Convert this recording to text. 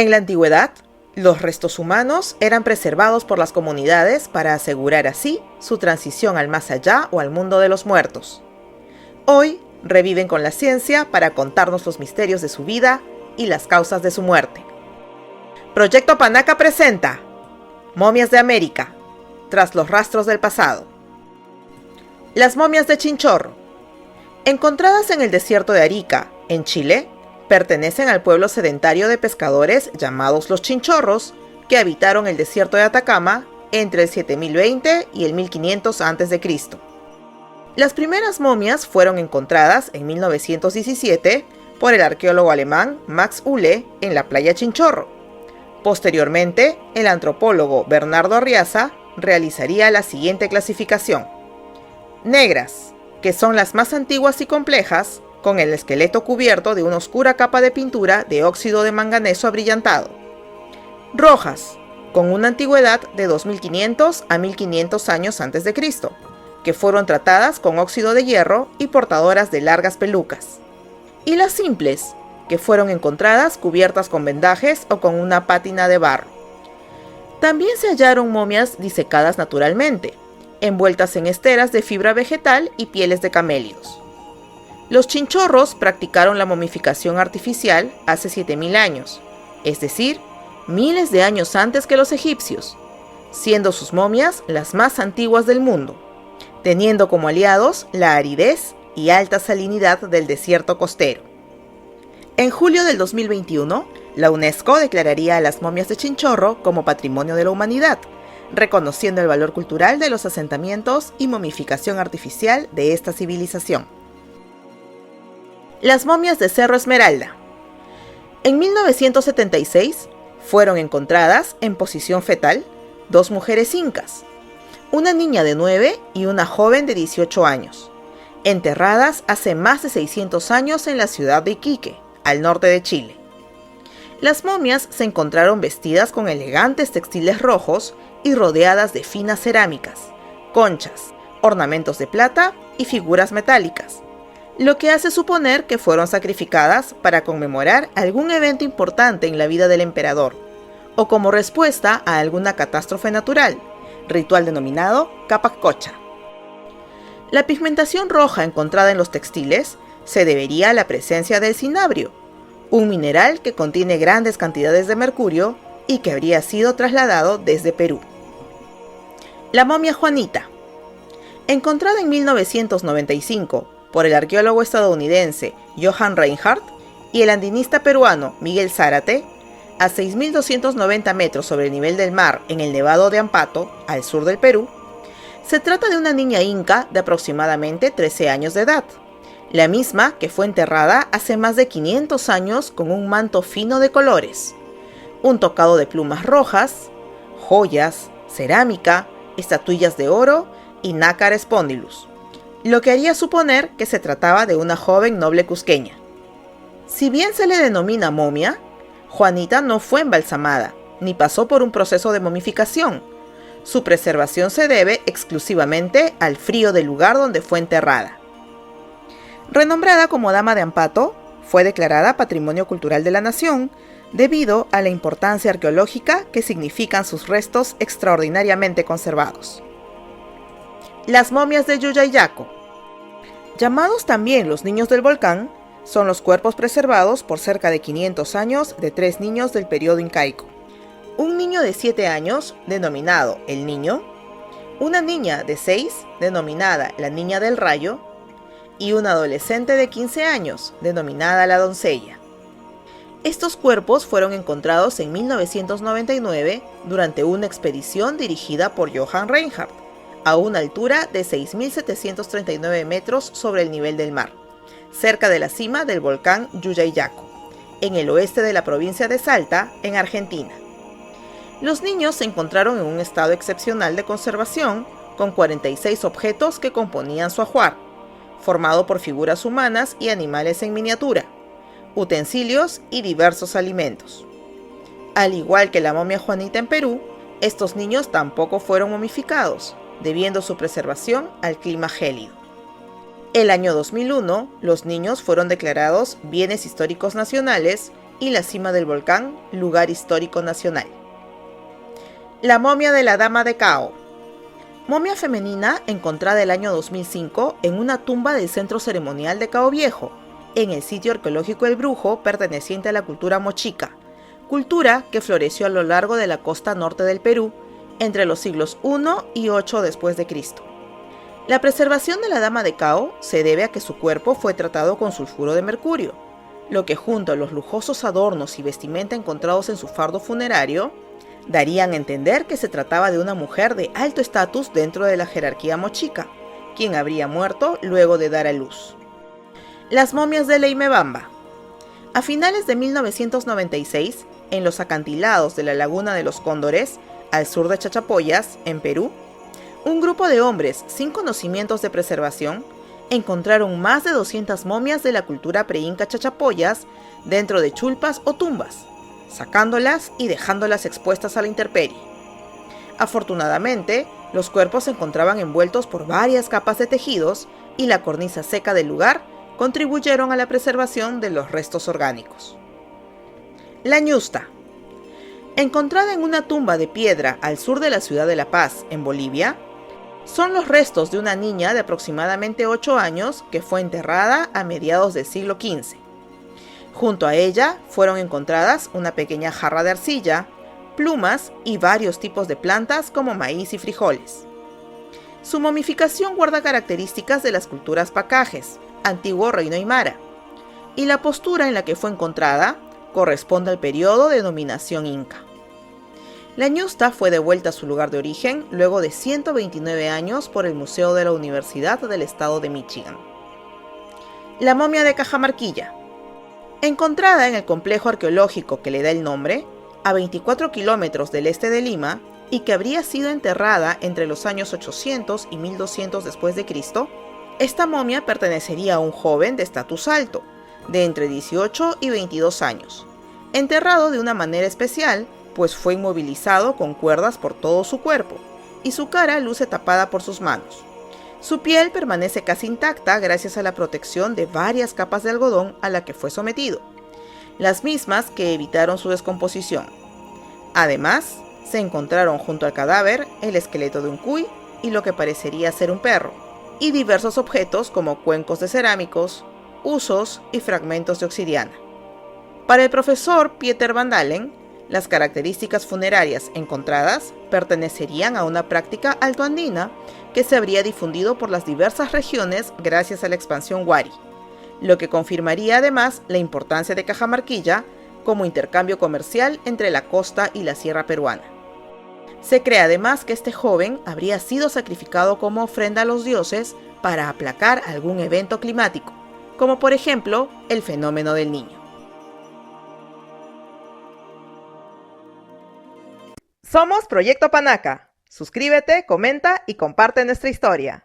En la antigüedad, los restos humanos eran preservados por las comunidades para asegurar así su transición al más allá o al mundo de los muertos. Hoy reviven con la ciencia para contarnos los misterios de su vida y las causas de su muerte. Proyecto Panaca presenta Momias de América, tras los rastros del pasado. Las momias de Chinchorro, encontradas en el desierto de Arica, en Chile, pertenecen al pueblo sedentario de pescadores llamados los Chinchorros, que habitaron el desierto de Atacama entre el 7020 y el 1500 a.C. Las primeras momias fueron encontradas en 1917 por el arqueólogo alemán Max Uhle en la playa Chinchorro. Posteriormente, el antropólogo Bernardo Arriaza realizaría la siguiente clasificación: negras, que son las más antiguas y complejas, con el esqueleto cubierto de una oscura capa de pintura de óxido de manganeso abrillantado. Rojas, con una antigüedad de 2500 a 1500 años antes de Cristo, que fueron tratadas con óxido de hierro y portadoras de largas pelucas. Y las simples, que fueron encontradas cubiertas con vendajes o con una pátina de barro. También se hallaron momias disecadas naturalmente, envueltas en esteras de fibra vegetal y pieles de camélidos. Los Chinchorros practicaron la momificación artificial hace 7000 años, es decir, miles de años antes que los egipcios, siendo sus momias las más antiguas del mundo, teniendo como aliados la aridez y alta salinidad del desierto costero. En julio del 2021, la UNESCO declararía a las momias de Chinchorro como Patrimonio de la Humanidad, reconociendo el valor cultural de los asentamientos y momificación artificial de esta civilización. Las momias de Cerro Esmeralda. En 1976 fueron encontradas en posición fetal dos mujeres incas, una niña de 9 y una joven de 18 años, enterradas hace más de 600 años en la ciudad de Iquique, al norte de Chile. Las momias se encontraron vestidas con elegantes textiles rojos y rodeadas de finas cerámicas, conchas, ornamentos de plata y figuras metálicas, lo que hace suponer que fueron sacrificadas para conmemorar algún evento importante en la vida del emperador, o como respuesta a alguna catástrofe natural, ritual denominado Capac-Cocha. La pigmentación roja encontrada en los textiles se debería a la presencia del cinabrio, un mineral que contiene grandes cantidades de mercurio y que habría sido trasladado desde Perú. La momia Juanita, encontrada en 1995 por el arqueólogo estadounidense Johann Reinhardt y el andinista peruano Miguel Zárate, a 6.290 metros sobre el nivel del mar en el Nevado de Ampato, al sur del Perú, se trata de una niña inca de aproximadamente 13 años de edad, la misma que fue enterrada hace más de 500 años con un manto fino de colores, un tocado de plumas rojas, joyas, cerámica, estatuillas de oro y nácar spondylus, lo que haría suponer que se trataba de una joven noble cusqueña. Si bien se le denomina momia, Juanita no fue embalsamada, ni pasó por un proceso de momificación. Su preservación se debe exclusivamente al frío del lugar donde fue enterrada. Renombrada como Dama de Ampato, fue declarada Patrimonio Cultural de la Nación debido a la importancia arqueológica que significan sus restos extraordinariamente conservados. Las momias de Yuyayaco, llamados también los niños del volcán, son los cuerpos preservados por cerca de 500 años de 3 niños del periodo incaico. Un niño de 7 años, denominado el Niño, una niña de 6, denominada la Niña del Rayo, y una adolescente de 15 años, denominada la Doncella. Estos cuerpos fueron encontrados en 1999 durante una expedición dirigida por Johann Reinhardt, a una altura de 6.739 metros sobre el nivel del mar, cerca de la cima del volcán Yuyayaco, en el oeste de la provincia de Salta, en Argentina. Los niños se encontraron en un estado excepcional de conservación, con 46 objetos que componían su ajuar, formado por figuras humanas y animales en miniatura, utensilios y diversos alimentos. Al igual que la momia Juanita en Perú, estos niños tampoco fueron momificados, debiendo su preservación al clima gélido. El año 2001, los niños fueron declarados bienes históricos nacionales y la cima del volcán, lugar histórico nacional. La momia de la Dama de Cao. Momia femenina encontrada el año 2005 en una tumba del centro ceremonial de Cao Viejo, en el sitio arqueológico El Brujo perteneciente a la cultura mochica, cultura que floreció a lo largo de la costa norte del Perú entre los siglos I y VIII después de Cristo. La preservación de la Dama de Cao se debe a que su cuerpo fue tratado con sulfuro de mercurio, lo que junto a los lujosos adornos y vestimenta encontrados en su fardo funerario, darían a entender que se trataba de una mujer de alto estatus dentro de la jerarquía mochica, quien habría muerto luego de dar a luz. Las momias de Leimebamba. A finales de 1996, en los acantilados de la Laguna de los Cóndores, al sur de Chachapoyas, en Perú, un grupo de hombres sin conocimientos de preservación encontraron más de 200 momias de la cultura preinca Chachapoyas dentro de chulpas o tumbas, sacándolas y dejándolas expuestas a la intemperie. Afortunadamente, los cuerpos se encontraban envueltos por varias capas de tejidos y la cornisa seca del lugar contribuyeron a la preservación de los restos orgánicos. La ñusta. Encontrada en una tumba de piedra al sur de la ciudad de La Paz, en Bolivia, son los restos de una niña de aproximadamente 8 años que fue enterrada a mediados del siglo XV. Junto a ella fueron encontradas una pequeña jarra de arcilla, plumas y varios tipos de plantas como maíz y frijoles. Su momificación guarda características de las culturas pacajes, antiguo reino aymara, y la postura en la que fue encontrada corresponde al periodo de dominación inca. La ñusta fue devuelta a su lugar de origen luego de 129 años por el Museo de la Universidad del Estado de Michigan. La momia de Cajamarquilla. Encontrada en el complejo arqueológico que le da el nombre, a 24 kilómetros del este de Lima, y que habría sido enterrada entre los años 800 y 1200 después de Cristo, esta momia pertenecería a un joven de estatus alto, de entre 18 y 22 años, enterrado de una manera especial, pues fue inmovilizado con cuerdas por todo su cuerpo, y su cara luce tapada por sus manos. Su piel permanece casi intacta gracias a la protección de varias capas de algodón a la que fue sometido, las mismas que evitaron su descomposición. Además, se encontraron junto al cadáver el esqueleto de un cuy y lo que parecería ser un perro, y diversos objetos como cuencos de cerámicos, husos y fragmentos de obsidiana. Para el profesor Pieter van Dalen, las características funerarias encontradas pertenecerían a una práctica altoandina que se habría difundido por las diversas regiones gracias a la expansión Wari, lo que confirmaría además la importancia de Cajamarquilla como intercambio comercial entre la costa y la sierra peruana. Se cree además que este joven habría sido sacrificado como ofrenda a los dioses para aplacar algún evento climático, como por ejemplo el fenómeno del Niño. Somos Proyecto Panaca. Suscríbete, comenta y comparte nuestra historia.